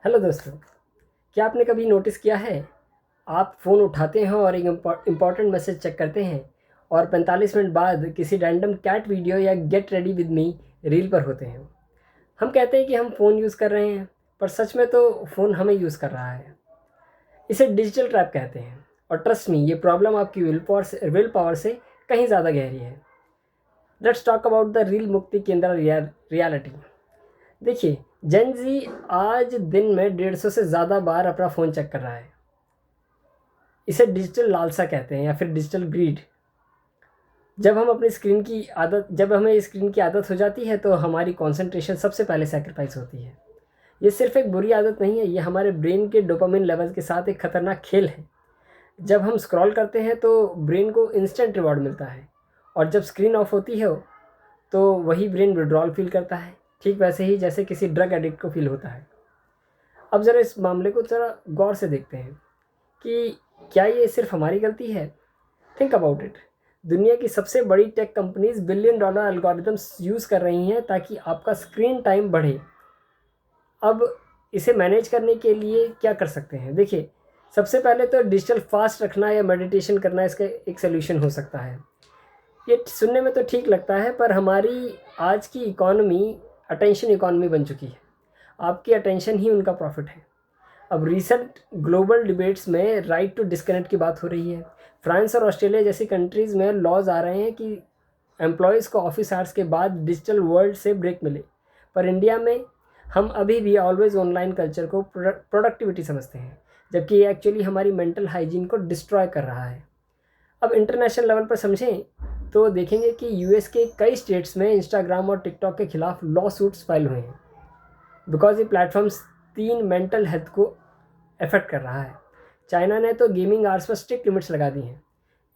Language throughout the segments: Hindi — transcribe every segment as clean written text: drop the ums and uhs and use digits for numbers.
हेलो दोस्तों, क्या आपने कभी नोटिस किया है? आप फ़ोन उठाते हैं और एक इम्पॉर्टेंट मैसेज चेक करते हैं और 45 मिनट बाद किसी रैंडम कैट वीडियो या get ready with me reel पर होते हैं। हम कहते हैं कि हम फ़ोन यूज़ कर रहे हैं, पर सच में तो फ़ोन हमें यूज़ कर रहा है। इसे डिजिटल ट्रैप कहते हैं और ट्रस्ट मी, ये प्रॉब्लम आपकी विल पावर से कहीं ज़्यादा गहरी है। Let's talk about the reel मुक्ति केंद्र रियलिटी। देखिए, जेन जी आज दिन में 150 से ज़्यादा बार अपना फ़ोन चेक कर रहा है। इसे डिजिटल लालसा कहते हैं या फिर डिजिटल ग्रीड। जब हमें स्क्रीन की आदत हो जाती है तो हमारी कंसंट्रेशन सबसे पहले सैक्रिफाइस होती है। ये सिर्फ एक बुरी आदत नहीं है, ये हमारे ब्रेन के डोपामिन लेवल के साथ एक खतरनाक खेल है। जब हम स्क्रॉल करते हैं तो ब्रेन को इंस्टेंट रिवॉर्ड मिलता है, और जब स्क्रीन ऑफ होती है तो वही ब्रेन विड्रॉल फील करता है, ठीक वैसे ही जैसे किसी ड्रग एडिक्ट को फील होता है। अब ज़रा इस मामले को ज़रा गौर से देखते हैं कि क्या ये सिर्फ हमारी गलती है। Think about it. दुनिया की सबसे बड़ी tech companies billion dollar algorithms use कर रही हैं ताकि आपका स्क्रीन टाइम बढ़े। अब इसे मैनेज करने के लिए क्या कर सकते हैं? देखिए, सबसे पहले तो डिजिटल फास्ट रखना या मेडिटेशन करना इसका एक सोल्यूशन हो सकता है। ये सुनने में तो ठीक लगता है, पर हमारी आज की इकॉनमी अटेंशन इकॉनमी बन चुकी है। आपकी अटेंशन ही उनका प्रॉफिट है। अब रीसेंट ग्लोबल डिबेट्स में राइट टू डिस्कनेक्ट की बात हो रही है। फ्रांस और ऑस्ट्रेलिया जैसी कंट्रीज़ में लॉज आ रहे हैं कि एम्प्लॉयज़ को ऑफिस आवर्स के बाद डिजिटल वर्ल्ड से ब्रेक मिले। पर इंडिया में हम अभी भी ऑलवेज ऑनलाइन कल्चर को प्रोडक्टिविटी समझते हैं, जबकि ये एक्चुअली हमारी मेंटल हाइजीन को डिस्ट्रॉय कर रहा है। अब इंटरनेशनल लेवल पर समझें तो देखेंगे कि यूएस के कई स्टेट्स में इंस्टाग्राम और टिकटॉक के खिलाफ लॉ सूट्स फाइल हुए हैं, बिकॉज ये प्लेटफॉर्म्स मेंटल हेल्थ को अफेक्ट कर रहा है। चाइना ने तो gaming hours per strict limits लगा दी हैं।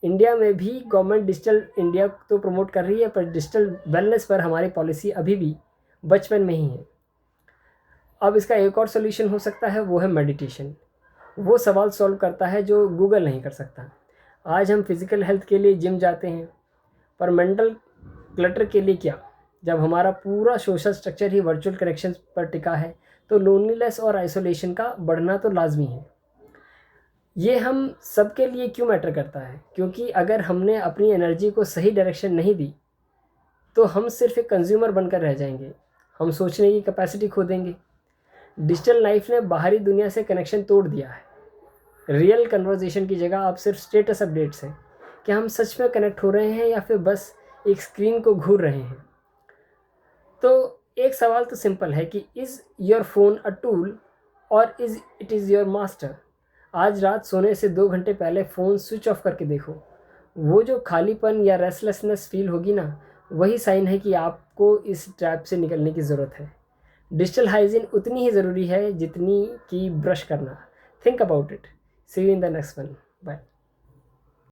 इंडिया में भी गवर्नमेंट डिजिटल इंडिया तो प्रमोट कर रही है, पर डिजिटल वेलनेस पर हमारी पॉलिसी अभी भी बचपन में ही है। अब इसका एक और सोल्यूशन हो सकता है, वो है मेडिटेशन। वो सवाल सॉल्व करता है जो गूगल नहीं कर सकता। आज हम फिज़िकल हेल्थ के लिए जिम जाते हैं, पर मेंटल क्लटर के लिए क्या? जब हमारा पूरा सोशल स्ट्रक्चर ही वर्चुअल कनेक्शन पर टिका है तो लोनलीनेस और आइसोलेशन का बढ़ना तो लाजमी है। ये हम सब के लिए क्यों मैटर करता है? क्योंकि अगर हमने अपनी एनर्जी को सही डायरेक्शन नहीं दी तो हम सिर्फ एक कंज्यूमर बनकर रह जाएंगे। हम सोचने की कैपेसिटी खो देंगे। डिजिटल लाइफ ने बाहरी दुनिया से कनेक्शन तोड़ दिया है। रियल कन्वर्जेशन की जगह अब सिर्फ स्टेटस अपडेट्स हैं। क्या हम सच में कनेक्ट हो रहे हैं या फिर बस एक स्क्रीन को घूर रहे हैं? तो एक सवाल तो सिंपल है कि is your phone a tool और इज़ योर मास्टर? आज रात सोने से 2 घंटे पहले फ़ोन स्विच ऑफ करके देखो। वो जो खालीपन या रेस्टलेसनेस फील होगी ना, वही साइन है कि आपको इस ट्रैप से निकलने की ज़रूरत है। डिजिटल हाइजीन उतनी ही ज़रूरी है जितनी कि ब्रश करना। Think about it. See you in the next one. Bye.